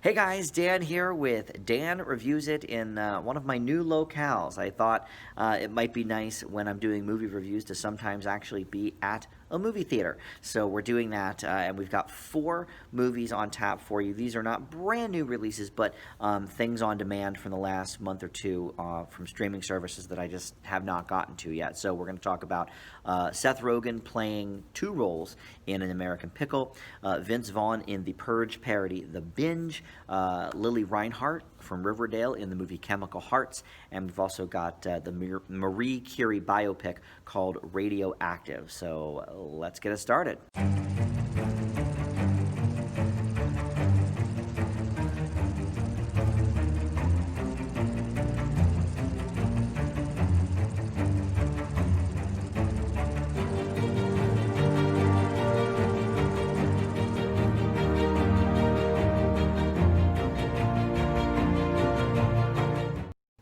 Hey guys, Dan here with Dan Reviews It in one of my new locales. I thought it might be nice when I'm doing movie reviews to sometimes actually be at a movie theater. So we're doing that, and we've got 4 movies on tap for you. These are not brand new releases, but things on demand from the last month or two from streaming services that I just have not gotten to yet. So we're going to talk about Seth Rogen playing 2 roles in An American Pickle, Vince Vaughn in the Purge parody The Binge, Lily Reinhart from Riverdale in the movie Chemical Hearts, and we've also got the Marie Curie biopic called Radioactive. So let's get it started.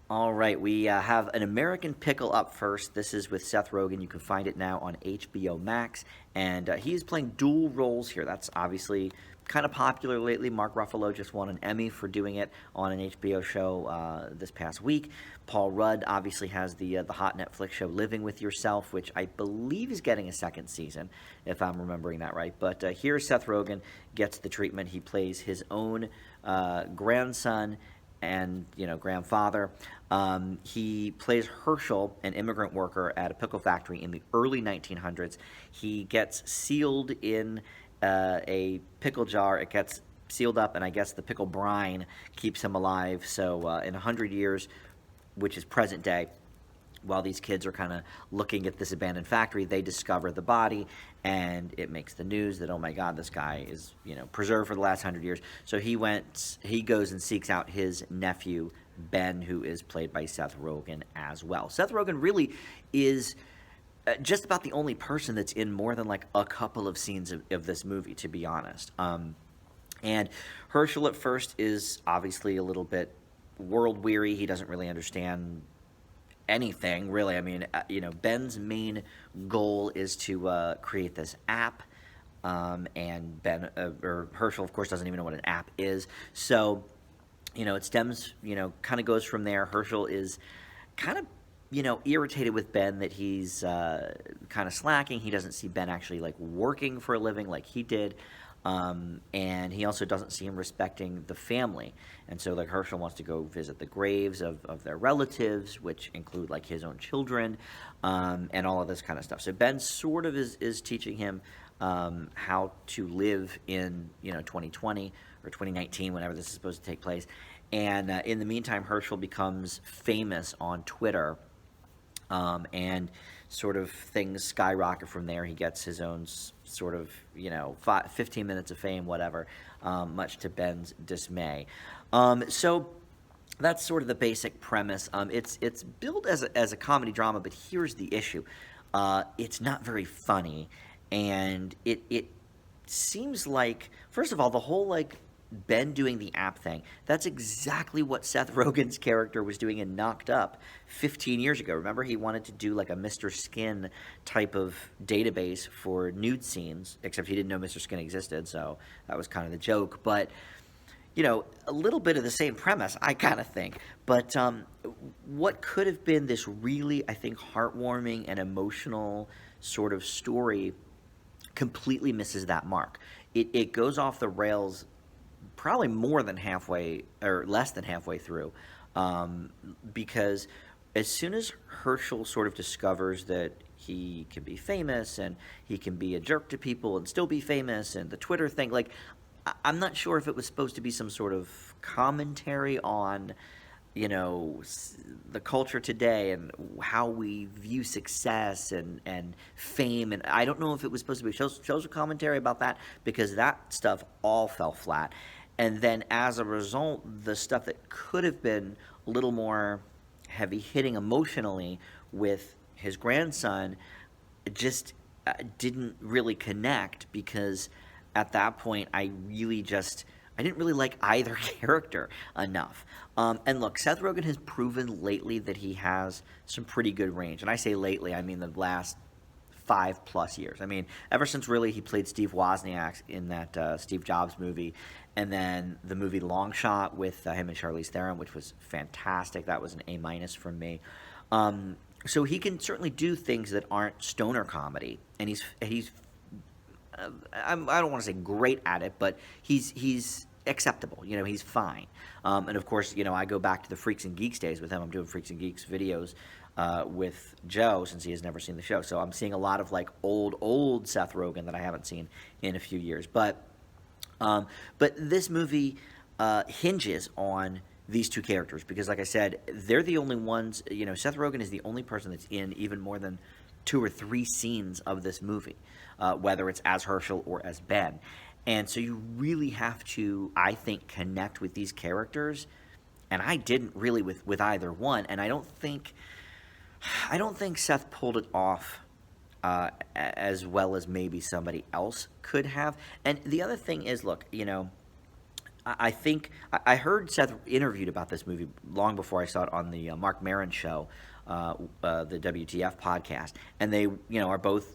All right, we have An American Pickle up first. This is with Seth Rogen. You can find it now on HBO Max, and he is playing dual roles here. That's obviously kind of popular lately. Mark Ruffalo just won an Emmy for doing it on an HBO show this past week. Paul Rudd obviously has the hot Netflix show Living with Yourself, which I believe is getting a second season, if I'm remembering that right. But here Seth Rogen gets the treatment. He plays his own grandson and grandfather. He plays Herschel, an immigrant worker at a pickle factory in the early 1900s. He gets sealed in a pickle jar. It gets sealed up, and I guess the pickle brine keeps him alive. So in 100 years, which is present day, while these kids are kind of looking at this abandoned factory, they discover the body, and it makes the news that, oh my God, this guy is, preserved for the last 100 years. So he goes and seeks out his nephew, Ben, who is played by Seth Rogen as well. Seth Rogen really is just about the only person that's in more than like a couple of scenes of this movie, to be honest. And Herschel at first is obviously a little bit world weary. He doesn't really understand anything, really. I mean, Ben's main goal is to create this app, and Ben, or Herschel, of course, doesn't even know what an app is. So, it stems, kind of goes from there. Herschel is kind of, irritated with Ben that he's kind of slacking. He doesn't see Ben actually, like, working for a living like he did. And he also doesn't see him respecting the family. And so, like, Herschel wants to go visit the graves of their relatives, which include, like, his own children, and all of this kind of stuff. So Ben sort of is teaching him how to live in, 2020 or 2019, whenever this is supposed to take place. And in the meantime, Herschel becomes famous on Twitter, and sort of things skyrocket from there. He gets his own sort of, 15 minutes of fame, whatever, much to Ben's dismay. So that's sort of the basic premise. It's billed as a comedy drama, but here's the issue. It's not very funny, and it seems like, first of all, the whole, like, Ben doing the app thing, that's exactly what Seth Rogen's character was doing in Knocked Up 15 years ago. Remember, he wanted to do like a Mr. Skin type of database for nude scenes, except he didn't know Mr. Skin existed, so that was kind of the joke. But, a little bit of the same premise, I kind of think. But what could have been this really, I think, heartwarming and emotional sort of story completely misses that mark. It goes off the rails probably more than halfway or less than halfway through, because as soon as Herschel sort of discovers that he can be famous and he can be a jerk to people and still be famous, and the Twitter thing, like, I'm not sure if it was supposed to be some sort of commentary on, the culture today and how we view success and fame. And I don't know if it was supposed to be social commentary about that, because that stuff all fell flat. And then as a result, the stuff that could have been a little more heavy hitting emotionally with his grandson just didn't really connect, because at that point I didn't really like either character enough. And look, Seth Rogen has proven lately that he has some pretty good range. And I say lately, I mean the last 5+ years. I mean, ever since really he played Steve Wozniak in that Steve Jobs movie, and then the movie Long Shot with him and Charlize Theron, which was fantastic. That was an A minus from me. So he can certainly do things that aren't stoner comedy, and he's I don't want to say great at it, but he's acceptable. You know, he's fine. And of course, you know, I go back to the Freaks and Geeks days with him. I'm doing Freaks and Geeks videos with Joe since he has never seen the show. So I'm seeing a lot of like old Seth Rogen that I haven't seen in a few years. But this movie hinges on these two characters because, like I said, they're the only ones. You know, Seth Rogen is the only person that's in even more than 2 or 3 scenes of this movie, whether it's as Herschel or as Ben. And so you really have to, I think, connect with these characters. And I didn't really with either one. And I don't think Seth pulled it off as well as maybe somebody else could have. And the other thing is, look, you know, I think I heard Seth interviewed about this movie long before I saw it on the Mark Maron show, the WTF podcast, and they, you know, are both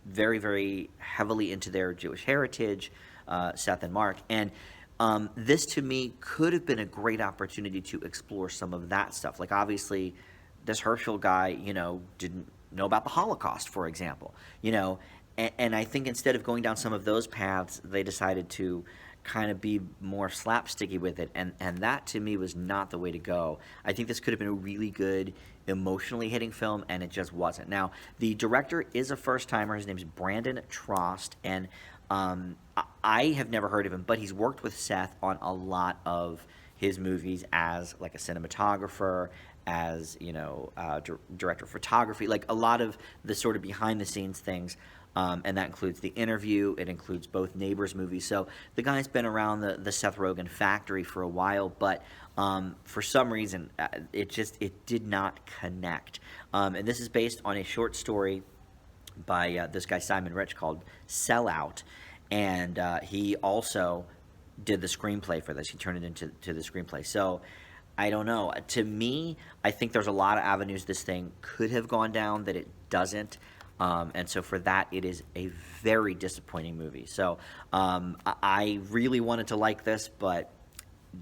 very, very heavily into their Jewish heritage, Seth and Mark, and this to me could have been a great opportunity to explore some of that stuff. Like obviously, this Herschel guy, you know, didn't know about the Holocaust, for example, you know, and I think instead of going down some of those paths, they decided to kind of be more slapsticky with it, and that to me was not the way to go. I think this could have been a really good emotionally hitting film, and it just wasn't. Now the director is a first timer. His name is Brandon Trost, and I have never heard of him, but he's worked with Seth on a lot of his movies as like a cinematographer, as, you know, director of photography, like a lot of the sort of behind the scenes things. And that includes The Interview. It includes both Neighbors movies. So the guy's been around the Seth Rogen factory for a while, but for some reason it did not connect. And this is based on a short story by this guy Simon Rich called Sellout, and he also did the screenplay for this. He turned it into the screenplay. So I don't know. To me, I think there's a lot of avenues this thing could have gone down that it doesn't. And so for that, it is a very disappointing movie. So I really wanted to like this, but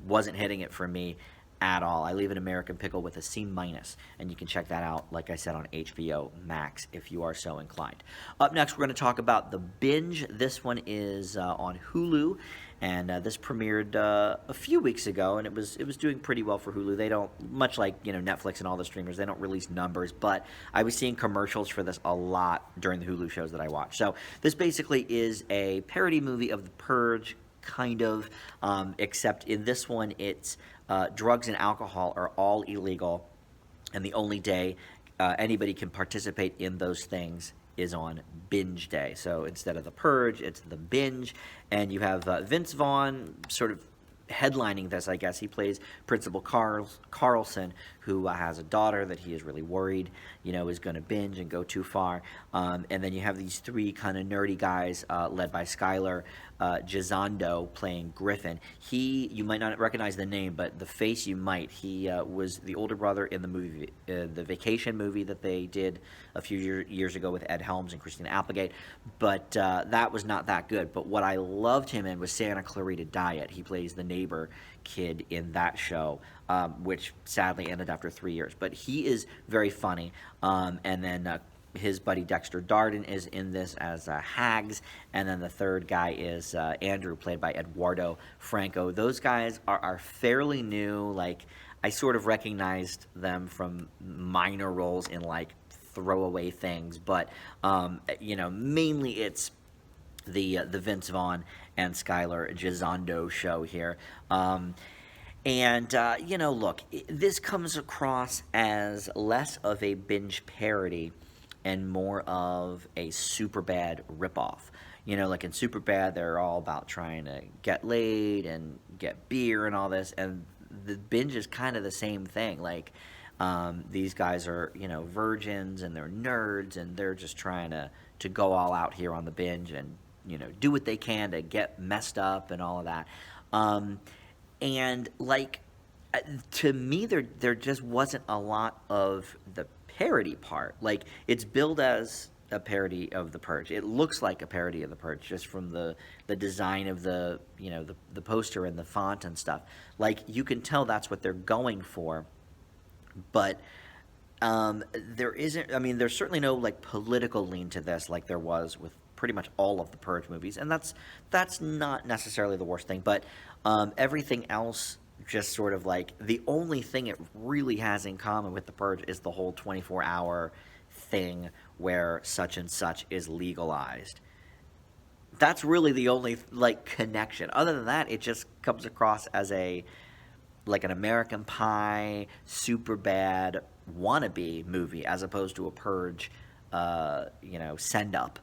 wasn't hitting it for me at all. I leave an American Pickle with a C-, and you can check that out, like I said, on HBO Max if you are so inclined. Up next, we're going to talk about The Binge. This one is on Hulu, and this premiered a few weeks ago, and it was doing pretty well for Hulu. They don't, much like, you know, Netflix and all the streamers, they don't release numbers, but I was seeing commercials for this a lot during the Hulu shows that I watch. So this basically is a parody movie of The Purge, kind of, except in this one it's drugs and alcohol are all illegal, and the only day anybody can participate in those things is on Binge Day. So instead of The Purge, it's The Binge, and you have Vince Vaughn sort of headlining this, I guess. He plays Principal Carlson, who has a daughter that he is really worried, you know, is going to binge and go too far. And then you have these 3 kind of nerdy guys led by Skylar Gisondo playing Griffin. You might not recognize the name, but the face you might. He was the older brother in the movie, the Vacation movie that they did a few years ago with Ed Helms and Christina Applegate, but that was not that good. But what I loved him in was Santa Clarita Diet. He plays the neighbor kid in that show, which sadly ended after 3 years. But he is very funny. And then his buddy Dexter Darden is in this as Hags, and then the third guy is Andrew, played by Eduardo Franco. Those guys are fairly new. Like, I sort of recognized them from minor roles in like throwaway things, but you know, mainly it's the Vince Vaughn and Skylar Gisondo show here. And, you know, look, this comes across as less of a Binge parody and more of a Superbad ripoff. You know, like in Superbad, they're all about trying to get laid and get beer and all this, and the Binge is kind of the same thing. Like, these guys are, you know, virgins and they're nerds, and they're just trying to go all out here on the Binge and, you know, do what they can to get messed up and all of that. And, like, to me, there just wasn't a lot of the parody part. Like, it's billed as a parody of The Purge. It looks like a parody of The Purge just from the design of the poster and the font and stuff. Like, you can tell that's what they're going for, but there isn't. I mean, there's certainly no like political lean to this, like there was with pretty much all of the Purge movies, and that's not necessarily the worst thing. But everything else, just sort of like the only thing it really has in common with the Purge is the whole 24-hour thing where such and such is legalized. That's really the only like connection. Other than that, it just comes across as a like an American Pie, super bad wannabe movie as opposed to a Purge, send up.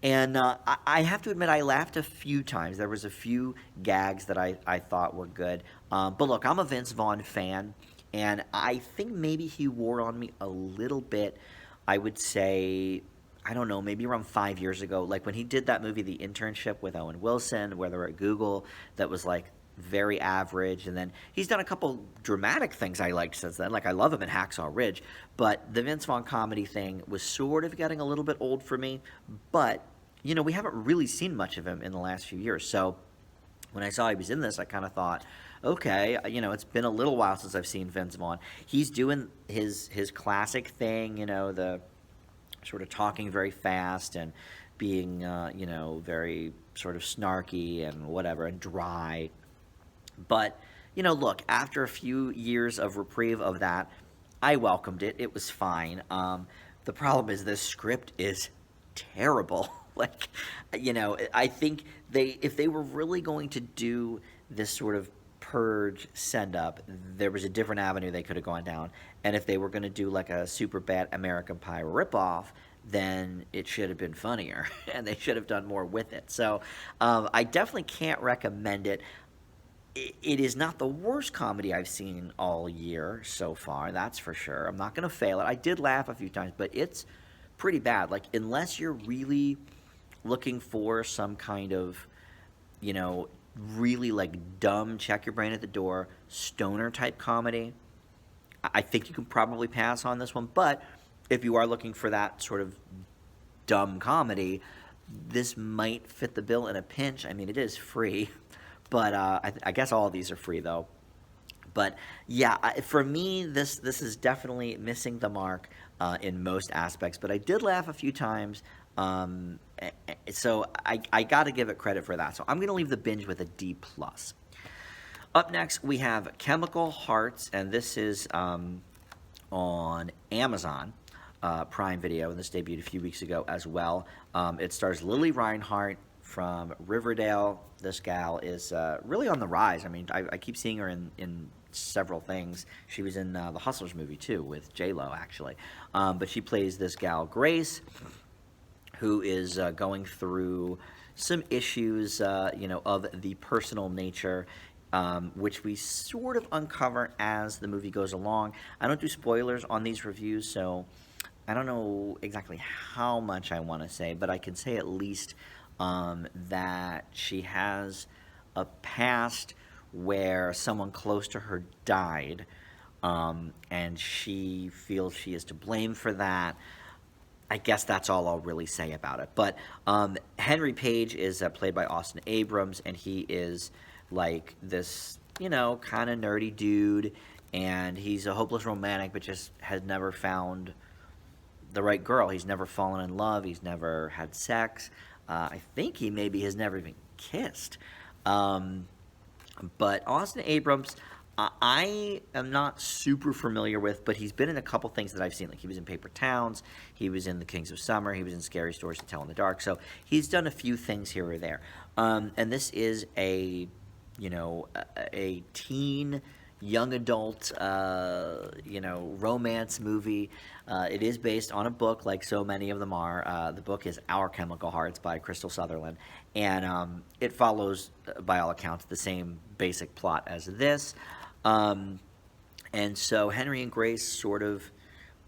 And I have to admit, I laughed a few times. There was a few gags that I thought were good. But look, I'm a Vince Vaughn fan, and I think maybe he wore on me a little bit. I would say, I don't know, maybe around 5 years ago, like when he did that movie, The Internship with Owen Wilson, where they were at Google, that was like very average. And then he's done a couple dramatic things I liked since then. Like, I love him in Hacksaw Ridge, but the Vince Vaughn comedy thing was sort of getting a little bit old for me. But we haven't really seen much of him in the last few years. So when I saw he was in this, I kind of thought, okay, it's been a little while since I've seen Vince Vaughn. He's doing his classic thing, the sort of talking very fast and being, very sort of snarky and whatever and dry. But, look, after a few years of reprieve of that, I welcomed it. It was fine. The problem is this script is terrible. Like, I think if they were really going to do this sort of Purge send-up, there was a different avenue they could have gone down. And if they were going to do like a super bad American Pie ripoff, then it should have been funnier, and they should have done more with it. So I definitely can't recommend it. It is not the worst comedy I've seen all year so far, that's for sure. I'm not going to fail it. I did laugh a few times, but it's pretty bad. Like, unless you're really looking for some kind of, really like dumb, check your brain at the door, stoner type comedy, I think you can probably pass on this one. But if you are looking for that sort of dumb comedy, this might fit the bill in a pinch. I mean, it is free. But I guess all of these are free, though. But yeah, for me, this is definitely missing the mark in most aspects. But I did laugh a few times, so I got to give it credit for that. So I'm going to leave the Binge with a D+. Up next, we have Chemical Hearts, and this is on Amazon Prime Video, and this debuted a few weeks ago as well. It stars Lily Reinhart from Riverdale. This gal is really on the rise. I mean, I keep seeing her in several things. She was in the Hustlers movie, too, with J-Lo, actually. But she plays this gal, Grace, who is going through some issues, of the personal nature, which we sort of uncover as the movie goes along. I don't do spoilers on these reviews, so I don't know exactly how much I want to say, but I can say at least that she has a past where someone close to her died, and she feels she is to blame for that. I guess that's all I'll really say about it. But Henry Page is played by Austin Abrams, and he is like this, kind of nerdy dude, and he's a hopeless romantic, but just has never found the right girl. He's never fallen in love. He's never had sex. I think he maybe has never even kissed. But Austin Abrams, I am not super familiar with, but he's been in a couple things that I've seen. Like, he was in Paper Towns, he was in The Kings of Summer, he was in Scary Stories to Tell in the Dark. So he's done a few things here or there. And this is a teen, young adult, romance movie. It is based on a book, like so many of them are. The book is Our Chemical Hearts by Crystal Sutherland, and it follows, by all accounts, the same basic plot as this. And so Henry and Grace sort of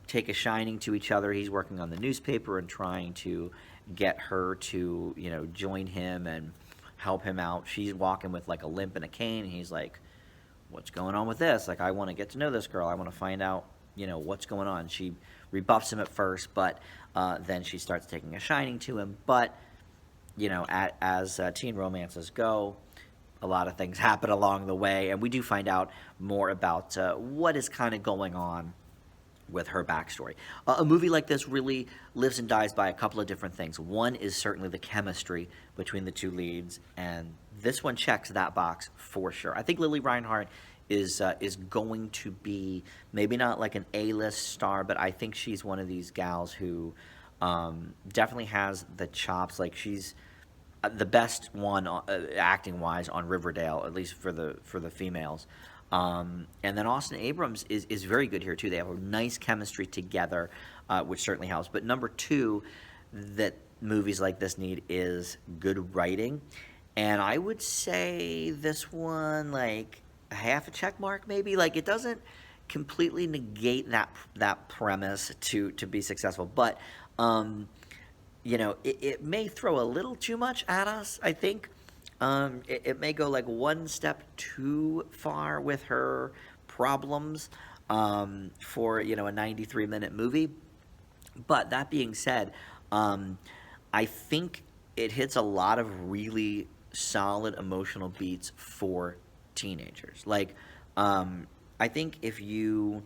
take a shining to each other. He's working on the newspaper and trying to get her to, join him and help him out. She's walking with like a limp and a cane, and he's like, what's going on with this? Like, I want to get to know this girl. I want to find out what's going on. She rebuffs him at first, but then she starts taking a shining to him. But as teen romances go, a lot of things happen along the way, and we do find out more about what is kind of going on with her backstory. A movie like this really lives and dies by a couple of different things. One is certainly the chemistry between the two leads, and this one checks that box for sure. I think Lily Reinhart is going to be maybe not like an A-list star, but I think she's one of these gals who definitely has the chops. Like, she's the best one acting wise on Riverdale, at least for the females. And then Austin Abrams is very good here too. They have a nice chemistry together, which certainly helps. But number two that movies like this need is good writing. And I would say this one, like, a half a check mark maybe. Like, it doesn't completely negate that premise to be successful, but it may throw a little too much at us, I think. It may go like one step too far with her problems for, a 93-minute movie. But that being said, I think it hits a lot of really solid emotional beats for teenagers. Like, I think if you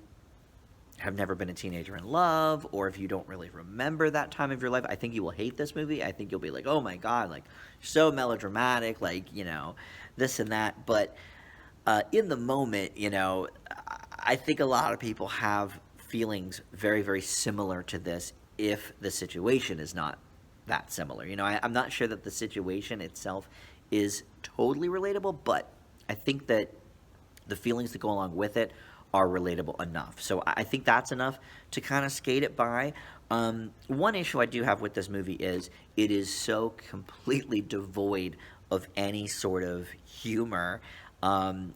have never been a teenager in love, or if you don't really remember that time of your life, I think you will hate this movie. I think you'll be like, oh my God, like, so melodramatic, like, this and that. But in the moment, I think a lot of people have feelings very, very similar to this if the situation is not that similar. I'm not sure that the situation itself is totally relatable, but I think that the feelings that go along with it are relatable enough. So I think that's enough to kind of skate it by. One issue I do have with this movie is it is so completely devoid of any sort of humor. And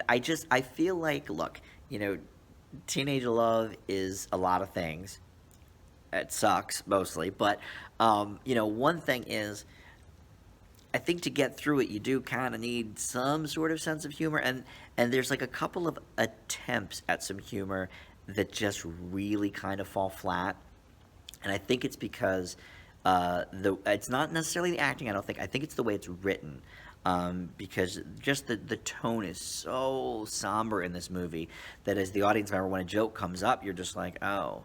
I feel like, look, teenage love is a lot of things. It sucks mostly, but one thing is, I think to get through it, you do kind of need some sort of sense of humor, and there's like a couple of attempts at some humor that just really kind of fall flat, and I think it's because it's not necessarily the acting. I think it's the way it's written, because just the tone is so somber in this movie that as the audience member, when a joke comes up, you're just like, oh,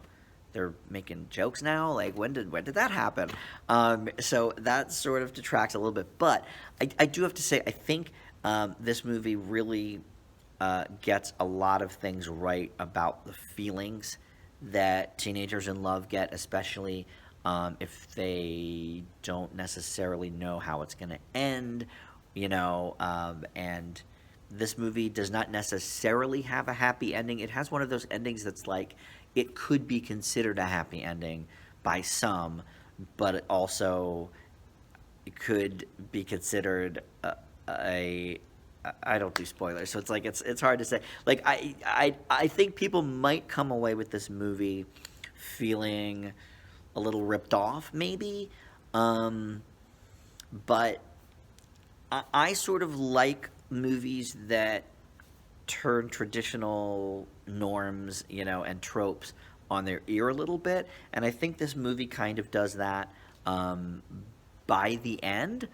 they're making jokes now? Like, when did that happen? So that sort of detracts a little bit. But I do have to say, I think this movie really gets a lot of things right about the feelings that teenagers in love get, especially if they don't necessarily know how it's going to end, and this movie does not necessarily have a happy ending. It has one of those endings that's like, it could be considered a happy ending by some, but it also could be considered I don't do spoilers, so it's like it's hard to say. Like, I think people might come away with this movie feeling a little ripped off, maybe, but I sort of like movies that turn traditional norms, and tropes on their ear a little bit, and I think this movie kind of does that by the end.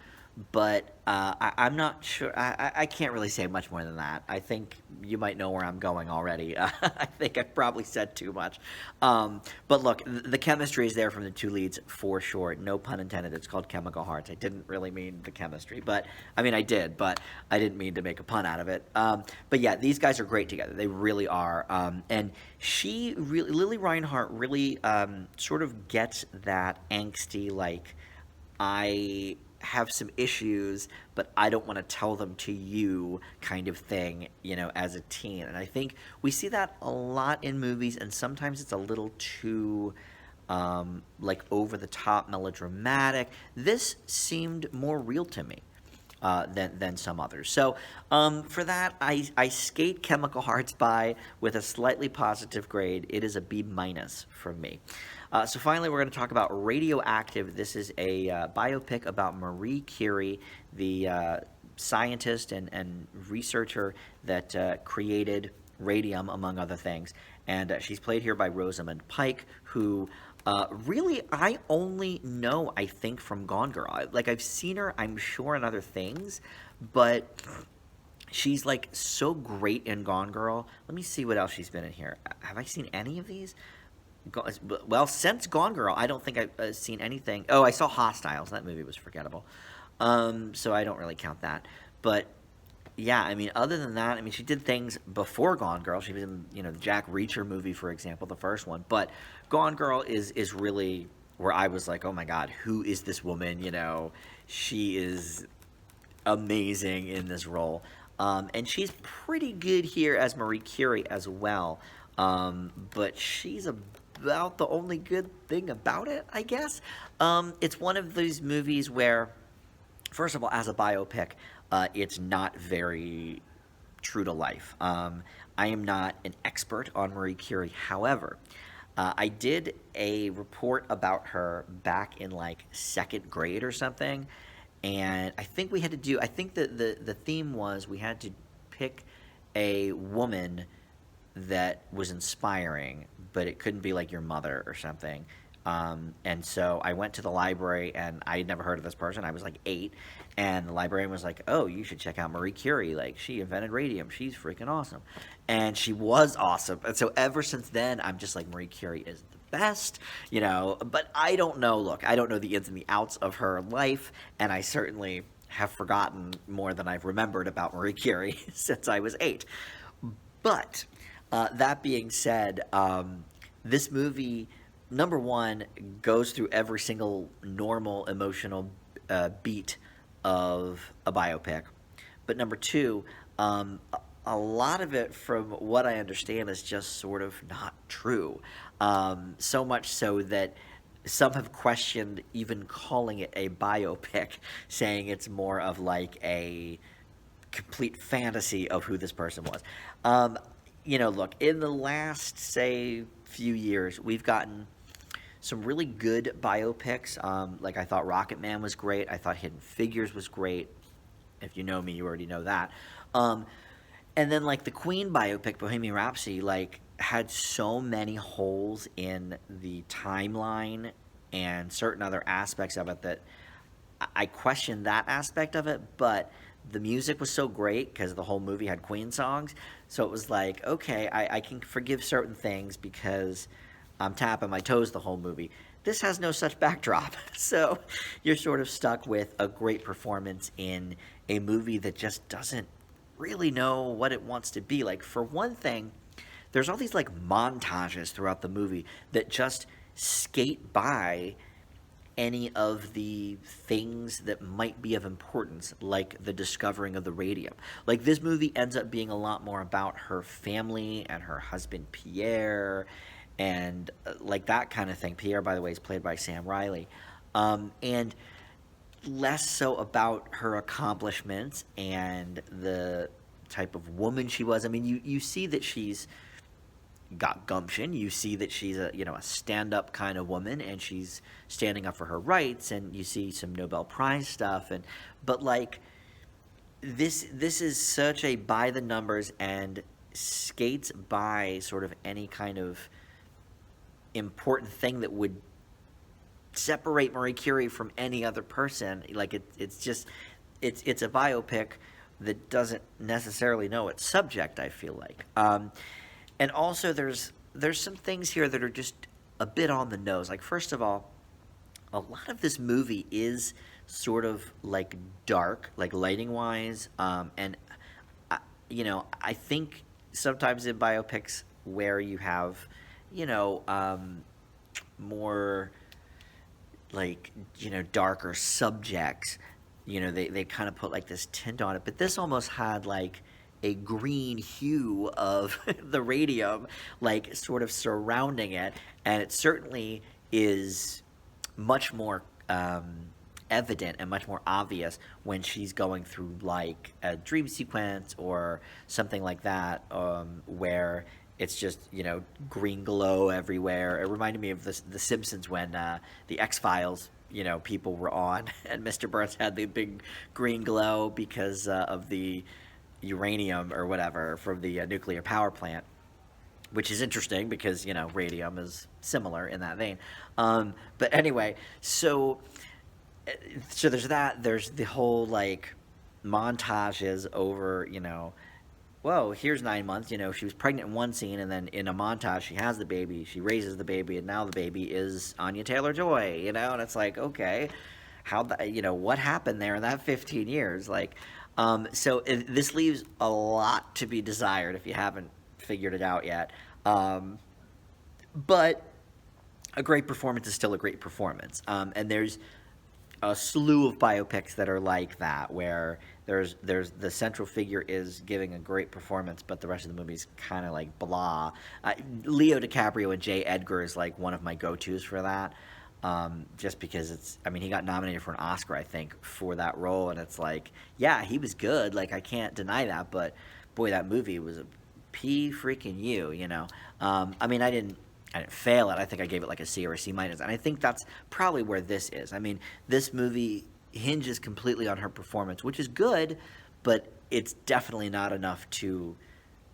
But I'm not sure. I can't really say much more than that. I think you might know where I'm going already. I think I probably said too much. But look, the chemistry is there from the two leads for sure. No pun intended. It's called Chemical Hearts. I didn't really mean the chemistry, but I mean I did, but I didn't mean to make a pun out of it. But yeah, these guys are great together. They really are. And Lily Reinhart really sort of gets that angsty, like, I have some issues, but I don't want to tell them to you kind of thing, as a teen. And I think we see that a lot in movies, and sometimes it's a little too, like, over-the-top melodramatic. This seemed more real to me than some others. So for that, I skate Chemical Hearts by with a slightly positive grade. It is a B- from me. So finally, we're going to talk about Radioactive. This is a biopic about Marie Curie, the scientist and researcher that created Radium, among other things. And she's played here by Rosamund Pike, who really I only know, I think, from Gone Girl. Like, I've seen her, I'm sure, in other things, but she's like so great in Gone Girl. Let me see what else she's been in here. Have I seen any of these? Well, since Gone Girl, I don't think I've seen anything. Oh, I saw Hostiles. That movie was forgettable. So I don't really count that. But yeah, I mean, other than that, I mean, she did things before Gone Girl. She was in, the Jack Reacher movie, for example, the first one. But Gone Girl is really where I was like, oh my God, who is this woman? She is amazing in this role. And she's pretty good here as Marie Curie as well. But she's about the only good thing about it, I guess. It's one of those movies where, first of all, as a biopic, it's not very true to life. I am not an expert on Marie Curie. However, I did a report about her back in like second grade or something. And I think we had to do, I think that the theme was we had to pick a woman that was inspiring, but it couldn't be like your mother or something. And so I went to the library, and I had never heard of this person. I was like 8, and the librarian was like, "Oh, you should check out Marie Curie. Like, she invented radium. She's freaking awesome." And she was awesome. And so ever since then, I'm just like, Marie Curie is the best, But I don't know. Look, I don't know the ins and the outs of her life, and I certainly have forgotten more than I've remembered about Marie Curie since I was 8. But that being said, this movie, number one, goes through every single normal emotional beat of a biopic. But number two, a lot of it, from what I understand, is just sort of not true. So much so that some have questioned even calling it a biopic, saying it's more of like a complete fantasy of who this person was. Look, in the last, say, few years, we've gotten some really good biopics. Like, I thought Rocket Man was great. I thought Hidden Figures was great. If you know me, you already know that. And then, like, the Queen biopic, Bohemian Rhapsody, like, had so many holes in the timeline and certain other aspects of it that I questioned that aspect of it, but the music was so great because the whole movie had Queen songs. So it was like, okay, I can forgive certain things because I'm tapping my toes the whole movie. This has no such backdrop. So you're sort of stuck with a great performance in a movie that just doesn't really know what it wants to be. Like, for one thing, there's all these like montages throughout the movie that just skate by any of the things that might be of importance, like the discovering of the radium. Like, this movie ends up being a lot more about her family and her husband Pierre, and like that kind of thing. Pierre, by the way, is played by Sam Riley, and less so about her accomplishments and the type of woman she was. I mean, you see that she's got gumption. You see that she's a stand-up kind of woman, and she's standing up for her rights, and you see some Nobel Prize stuff, but like this is such a by the numbers and skates by sort of any kind of important thing that would separate Marie Curie from any other person. Like, it's a biopic that doesn't necessarily know its subject, I feel like. And also, there's some things here that are just a bit on the nose. Like, first of all, a lot of this movie is sort of like dark, like lighting wise, and I think sometimes in biopics where you have more like darker subjects, they kind of put like this tint on it, but this almost had like a green hue of the radium, like sort of surrounding it, and it certainly is much more evident and much more obvious when she's going through like a dream sequence or something like that, where it's just green glow everywhere. It reminded me of the Simpsons when the X-Files people were on and Mr. Burns had the big green glow because of the uranium or whatever from the nuclear power plant, which is interesting because, radium is similar in that vein. But anyway, so there's that. There's the whole like montages over, whoa, here's 9 months. She was pregnant in one scene, and then in a montage, she has the baby, she raises the baby, and now the baby is Anya Taylor-Joy. And it's like, okay, what happened there in that 15 years? Like, this leaves a lot to be desired if you haven't figured it out yet. But a great performance is still a great performance. And there's a slew of biopics that are like that, where there's the central figure is giving a great performance, but the rest of the movie's kind of like blah. Leo DiCaprio and J. Edgar is like one of my go-tos for that, just because he got nominated for an Oscar, I think, for that role, and it's like, yeah, he was good, like I can't deny that, but boy, that movie was a P freaking U. I didn't fail it. I think I gave it like a C or a C minus. And I think that's probably where this is. This movie hinges completely on her performance, which is good, but it's definitely not enough to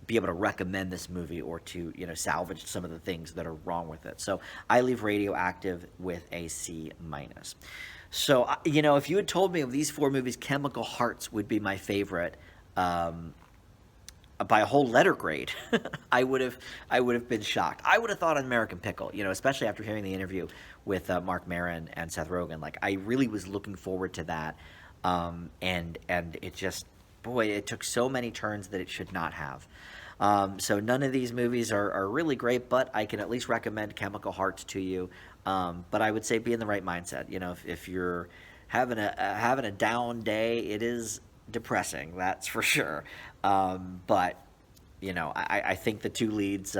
be able to recommend this movie or to, salvage some of the things that are wrong with it. So I leave Radioactive with a C minus. So, if you had told me of these 4 movies, Chemical Hearts would be my favorite, by a whole letter grade, I would have been shocked. I would have thought American Pickle, especially after hearing the interview with Mark Maron and Seth Rogen. Like, I really was looking forward to that, and it just, boy, it took so many turns that it should not have. So none of these movies are really great, but I can at least recommend Chemical Hearts to you. But I would say be in the right mindset. If you're having a down day, it is depressing, that's for sure. But I think the 2 leads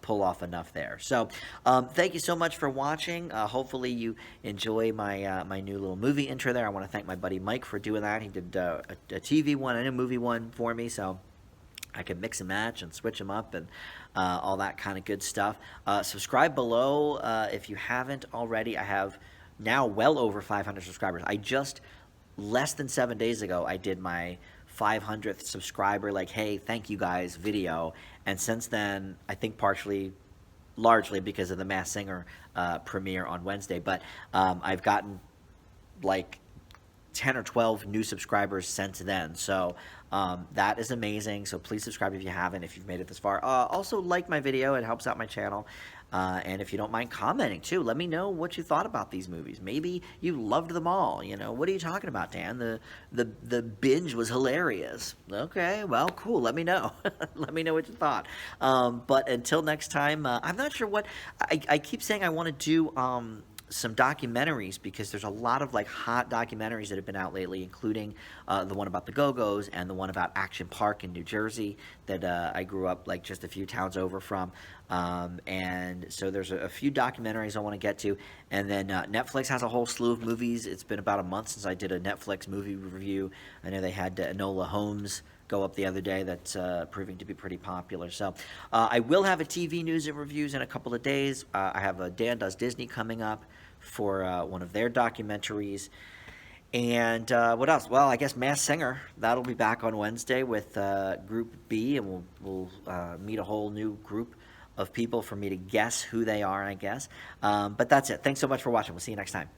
pull off enough there. So thank you so much for watching. Hopefully you enjoy my new little movie intro there. I want to thank my buddy Mike for doing that. He did a TV one and a movie one for me, so I can mix and match and switch them up and all that kind of good stuff. Subscribe below if you haven't already. I have now well over 500 subscribers. Less than 7 days ago, I did my 500th subscriber, like, hey, thank you guys video. And since then, I think largely because of the Masked Singer premiere on Wednesday, but I've gotten like 10 or 12 new subscribers since then. So that is amazing. So please subscribe if you haven't, if you've made it this far. Also like my video, it helps out my channel. And if you don't mind commenting too, let me know what you thought about these movies. Maybe you loved them all. What are you talking about, Dan? The Binge was hilarious. Okay, well, cool. Let me know. Let me know what you thought. But until next time, I'm not sure what I keep saying. I want to do some documentaries, because there's a lot of like hot documentaries that have been out lately, including the one about the Go-Go's and the one about Action Park in New Jersey that I grew up like just a few towns over from. And so there's a few documentaries I want to get to. And then Netflix has a whole slew of movies. It's been about a month since I did a Netflix movie review. I know they had Enola Holmes go up the other day. That's proving to be pretty popular. So I will have a TV news and reviews in a couple of days. I have a Dan Does Disney coming up for one of their documentaries. And what else? Well, I guess Masked Singer. That'll be back on Wednesday with Group B, and we'll meet a whole new group of people for me to guess who they are, I guess. But that's it. Thanks so much for watching. We'll see you next time.